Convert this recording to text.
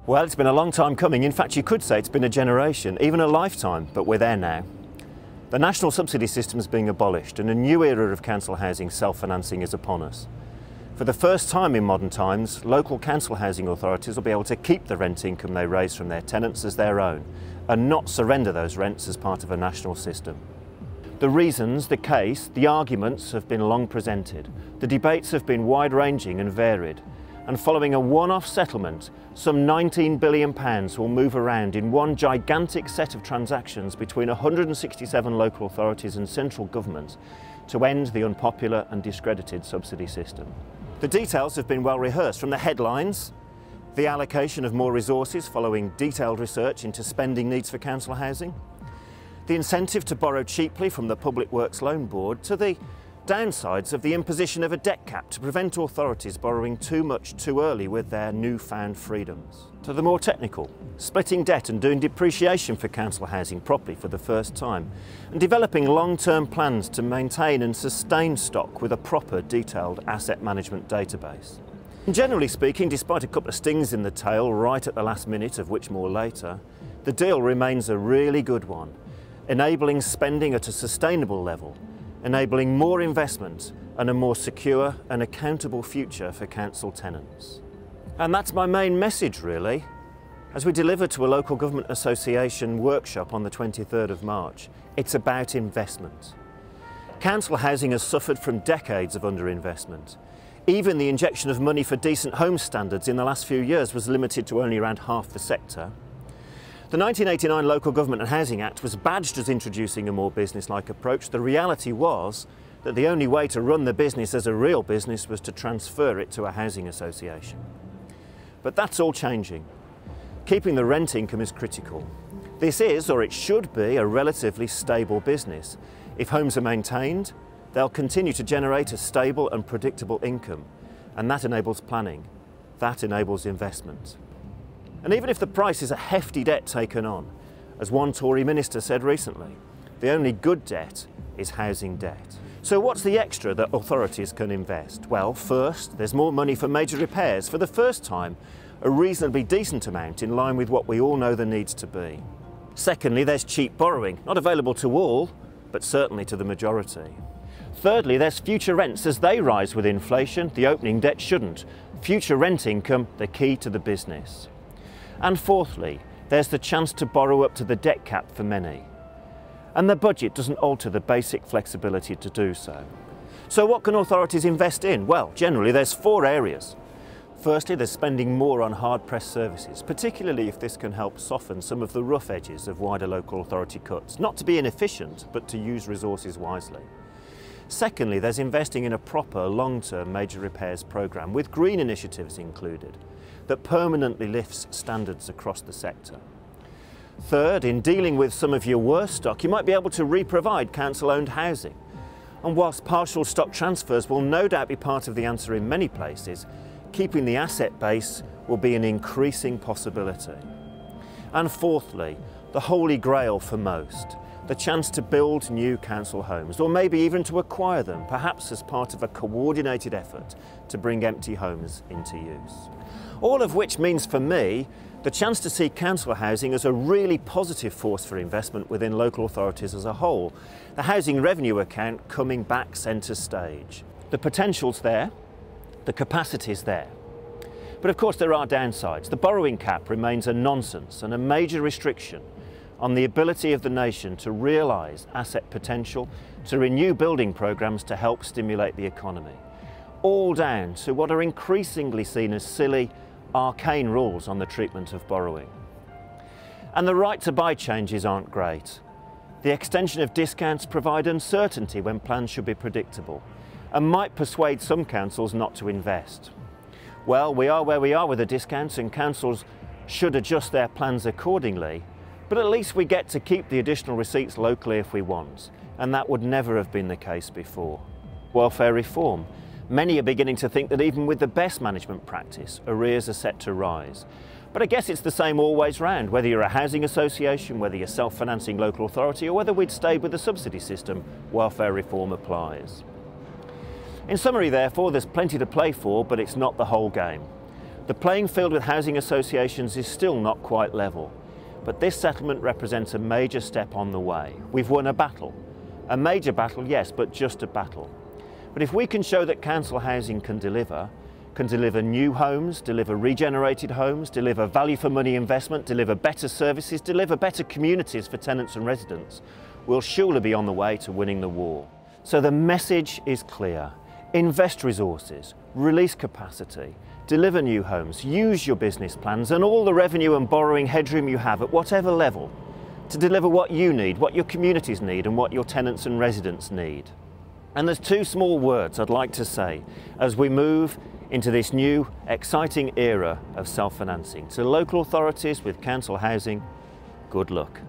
Well, it's been a long time coming. In fact, you could say it's been a generation, even a lifetime, but we're there now. The national subsidy system is being abolished and a new era of council housing self-financing is upon us. For the first time in modern times, local council housing authorities will be able to keep the rent income they raise from their tenants as their own and not surrender those rents as part of a national system. The reasons, the case, the arguments have been long presented. The debates have been wide-ranging and varied. And following a one-off settlement, some £19 billion will move around in one gigantic set of transactions between 167 local authorities and central government to end the unpopular and discredited subsidy system. The details have been well rehearsed, from the headlines, the allocation of more resources following detailed research into spending needs for council housing, the incentive to borrow cheaply from the Public Works Loan Board, to the downsides of the imposition of a debt cap to prevent authorities borrowing too much too early with their newfound freedoms. To the more technical, splitting debt and doing depreciation for council housing properly for the first time, and developing long-term plans to maintain and sustain stock with a proper detailed asset management database. And generally speaking, despite a couple of stings in the tail right at the last minute, of which more later, the deal remains a really good one, enabling spending at a sustainable level, enabling more investment and a more secure and accountable future for council tenants. And that's my main message really, as we deliver to a local government association workshop on the 23rd of March. It's about investment. Council housing has suffered from decades of underinvestment. Even the injection of money for decent home standards in the last few years was limited to only around half the sector. The 1989 Local Government and Housing Act was badged as introducing a more business-like approach. The reality was that the only way to run the business as a real business was to transfer it to a housing association. But that's all changing. Keeping the rent income is critical. This is, or it should be, a relatively stable business. If homes are maintained, they'll continue to generate a stable and predictable income, and that enables planning. That enables investment. And even if the price is a hefty debt taken on, as one Tory minister said recently, the only good debt is housing debt. So what's the extra that authorities can invest? Well, first, there's more money for major repairs. For the first time, a reasonably decent amount in line with what we all know there needs to be. Secondly, there's cheap borrowing, not available to all, but certainly to the majority. Thirdly, there's future rents. As they rise with inflation, the opening debt shouldn't. Future rent income, the key to the business. And fourthly, there's the chance to borrow up to the debt cap for many. And the budget doesn't alter the basic flexibility to do so. So what can authorities invest in? Well, generally there's four areas. Firstly, they're spending more on hard-pressed services, particularly if this can help soften some of the rough edges of wider local authority cuts. Not to be inefficient, but to use resources wisely. Secondly, there's investing in a proper long-term major repairs programme with green initiatives included, that permanently lifts standards across the sector. Third, in dealing with some of your worst stock, you might be able to re-provide council-owned housing. And whilst partial stock transfers will no doubt be part of the answer in many places, keeping the asset base will be an increasing possibility. And fourthly, the holy grail for most, the chance to build new council homes, or maybe even to acquire them, perhaps as part of a coordinated effort to bring empty homes into use. All of which means for me, the chance to see council housing as a really positive force for investment within local authorities as a whole. The housing revenue account coming back centre stage. The potential's there, the capacity's there. But of course there are downsides. The borrowing cap remains a nonsense and a major restriction on the ability of the nation to realise asset potential, to renew building programmes to help stimulate the economy. All down to what are increasingly seen as silly, arcane rules on the treatment of borrowing. And the right to buy changes aren't great. The extension of discounts provide uncertainty when plans should be predictable and might persuade some councils not to invest. Well, we are where we are with the discounts and councils should adjust their plans accordingly, but at least we get to keep the additional receipts locally if we want, and that would never have been the case before. Welfare reform. Many are beginning to think that even with the best management practice, arrears are set to rise. But I guess it's the same always round, whether you're a housing association, whether you're self-financing local authority, or whether we'd stayed with the subsidy system, welfare reform applies. In summary, therefore, there's plenty to play for, but it's not the whole game. The playing field with housing associations is still not quite level, but this settlement represents a major step on the way. We've won a battle. A major battle, yes, but just a battle. But if we can show that council housing can deliver new homes, deliver regenerated homes, deliver value for money investment, deliver better services, deliver better communities for tenants and residents, we'll surely be on the way to winning the war. So the message is clear. Invest resources, release capacity, deliver new homes, use your business plans and all the revenue and borrowing headroom you have at whatever level to deliver what you need, what your communities need and what your tenants and residents need. And there's two small words I'd like to say as we move into this new, exciting era of self-financing. To local authorities with council housing, good luck.